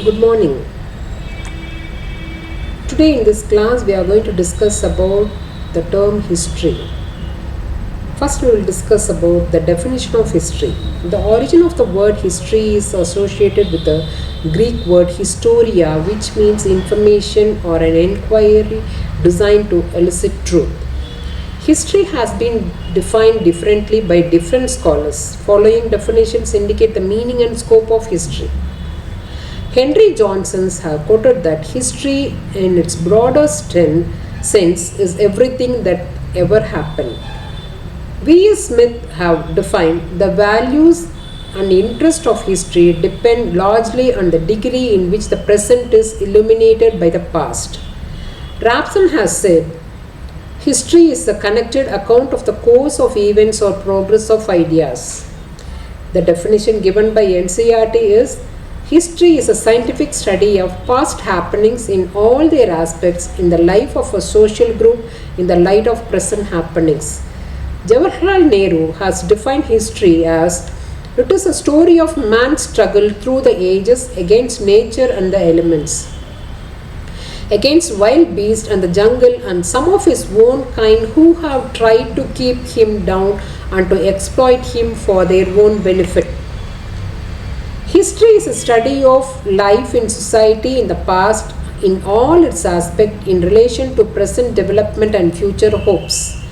Good morning. Today in this class we are going to discuss about the term history. First we will discuss about the definition of history. The origin of the word history is associated with the Greek word historia, which means information or an inquiry designed to elicit truth. History has been defined differently by different scholars. Following definitions indicate the meaning and scope of history. Henry Johnson's have quoted that history in its broadest sense is everything that ever happened. V.S. Smith have defined the values and interest of history depend largely on the degree in which the present is illuminated by the past. Rapson has said, history is a connected account of the course of events or progress of ideas. The definition given by NCERT is, history is a scientific study of past happenings in all their aspects in the life of a social group in the light of present happenings. Jawaharlal Nehru has defined history as, it is a story of man's struggle through the ages against nature and the elements, against wild beasts and the jungle and some of his own kind who have tried to keep him down and to exploit him for their own benefit. History is a study of life in society in the past in all its aspects in relation to present development and future hopes.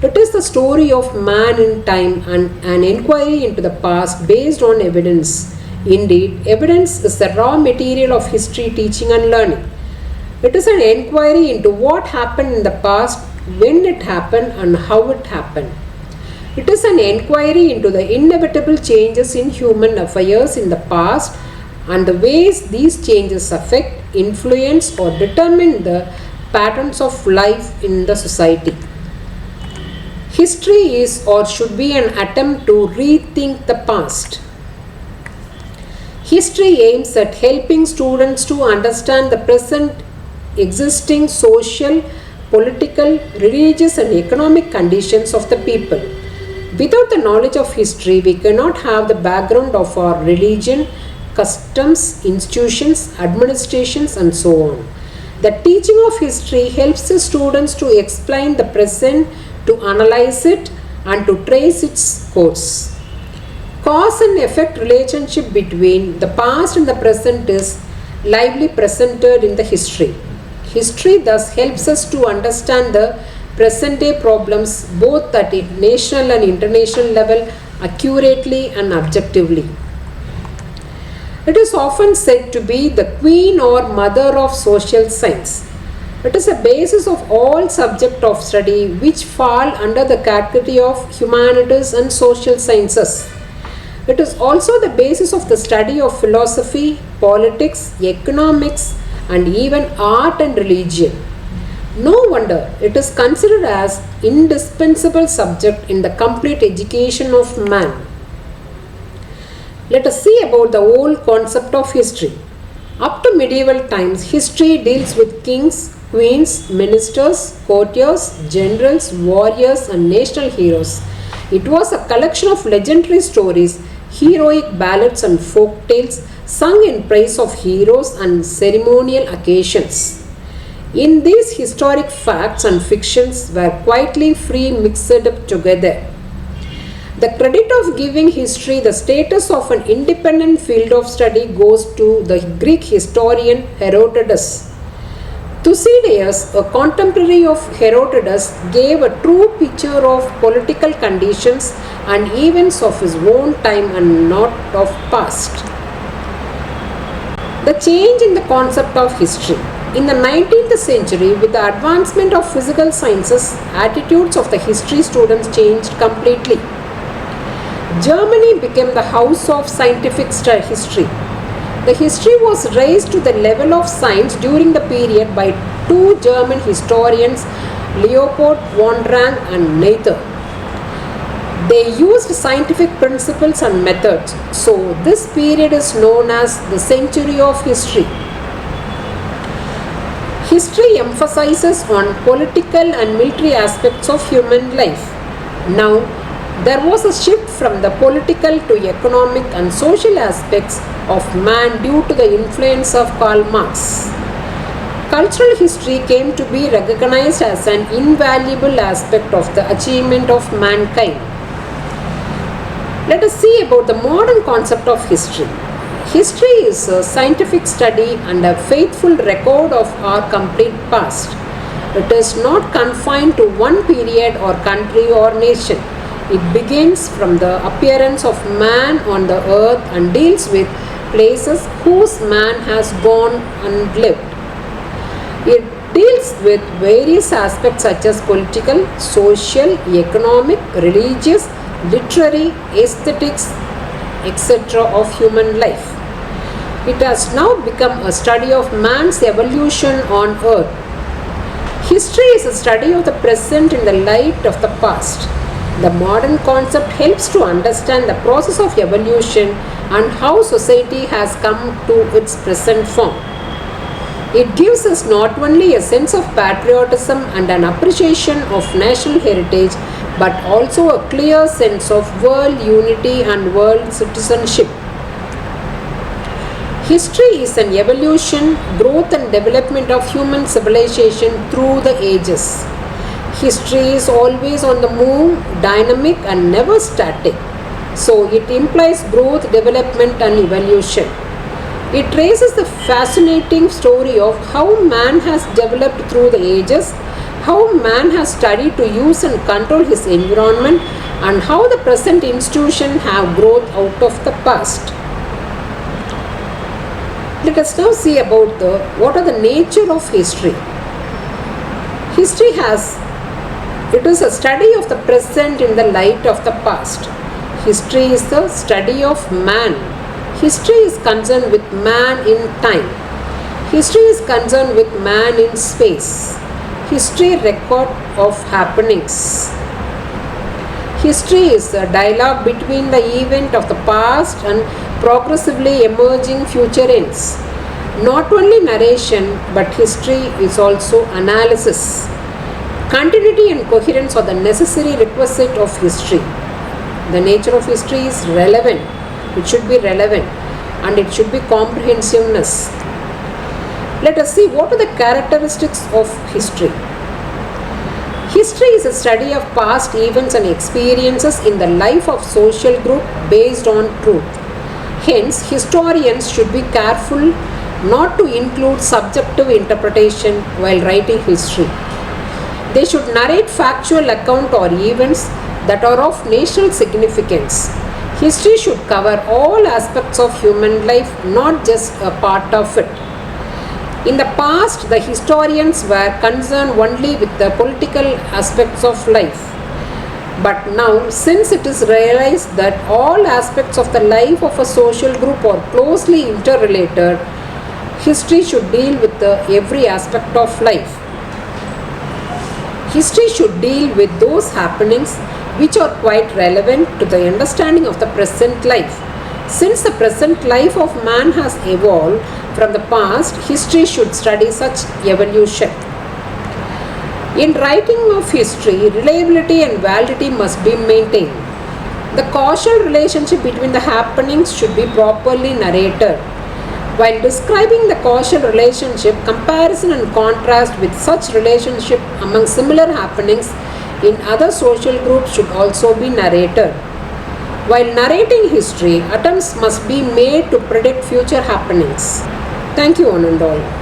It is the story of man in time and an inquiry into the past based on evidence. Indeed, evidence is the raw material of history teaching and learning. It is an inquiry into what happened in the past, when it happened, and how it happened. It is an inquiry into the inevitable changes in human affairs in the past and the ways these changes affect, influence, or determine the patterns of life in the society. History is or should be an attempt to rethink the past. History aims at helping students to understand the present existing social, political, religious, and economic conditions of the people. Without the knowledge of history, we cannot have the background of our religion, customs, institutions, administrations, and so on. The teaching of history helps the students to explain the present, to analyze it, and to trace its course. Cause and effect relationship between the past and the present is lively presented in the history. History thus helps us to understand the present day problems both at a national and international level accurately and objectively. It is often said to be the queen or mother of social science. It is a basis of all subjects of study which fall under the category of humanities and social sciences. It is also the basis of the study of philosophy, politics, economics, and even art and religion. No wonder it is considered as indispensable subject in the complete education of man. Let us see about the whole concept of history. Up to medieval times, history deals with kings, queens, ministers, courtiers, generals, warriors, and national heroes. It was a collection of legendary stories, heroic ballads, and folk tales sung in praise of heroes and ceremonial occasions. In these historic facts and fictions were quietly free mixed up together. The credit of giving history the status of an independent field of study goes to the Greek historian Herodotus. Thucydides, a contemporary of Herodotus, gave a true picture of political conditions and events of his own time and not of past. The change in the concept of history. In the 19th century, with the advancement of physical sciences, attitudes of the history students changed completely. Germany became the house of scientific history. The history was raised to the level of science during the period by two German historians, Leopold von Ranke and Neither. They used scientific principles and methods, so this period is known as the century of history. History emphasizes on political and military aspects of human life. Now, there was a shift from the political to economic and social aspects of man due to the influence of Karl Marx. Cultural history came to be recognized as an invaluable aspect of the achievement of mankind. Let us see about the modern concept of history. History is a scientific study and a faithful record of our complete past. It is not confined to one period or country or nation. It begins from the appearance of man on the earth and deals with places whose man has gone and lived. It deals with various aspects such as political, social, economic, religious, literary, aesthetics, etc. of human life. It has now become a study of man's evolution on earth. History is a study of the present in the light of the past. The modern concept helps to understand the process of evolution and how society has come to its present form. It gives us not only a sense of patriotism and an appreciation of national heritage, but also a clear sense of world unity and world citizenship. History is an evolution, growth and development of human civilization through the ages. History is always on the move, dynamic and never static. So it implies growth, development and evolution. It traces the fascinating story of how man has developed through the ages, how man has studied to use and control his environment, and how the present institutions have grown out of the past. Let us now see about what are the nature of history. History is a study of the present in the light of the past. History is the study of man. History is concerned with man in time. History is concerned with man in space. History record of happenings. History is a dialogue between the event of the past and progressively emerging future events. Not only narration, but history is also analysis. Continuity and coherence are the necessary requisite of history. The nature of history is relevant. It should be relevant and it should be comprehensiveness. Let us see what are the characteristics of history. History is a study of past events and experiences in the life of social group based on truth. Hence, historians should be careful not to include subjective interpretation while writing history. They should narrate factual account or events that are of national significance. History should cover all aspects of human life, not just a part of it. In the past, the historians were concerned only with the political aspects of life. But now, since it is realized that all aspects of the life of a social group are closely interrelated, history should deal with every aspect of life. History should deal with those happenings which are quite relevant to the understanding of the present life. Since the present life of man has evolved from the past, history should study such evolution. In writing of history, reliability and validity must be maintained. The causal relationship between the happenings should be properly narrated. While describing the causal relationship, comparison and contrast with such relationship among similar happenings in other social groups should also be narrated. While narrating history, attempts must be made to predict future happenings. Thank you, one and all.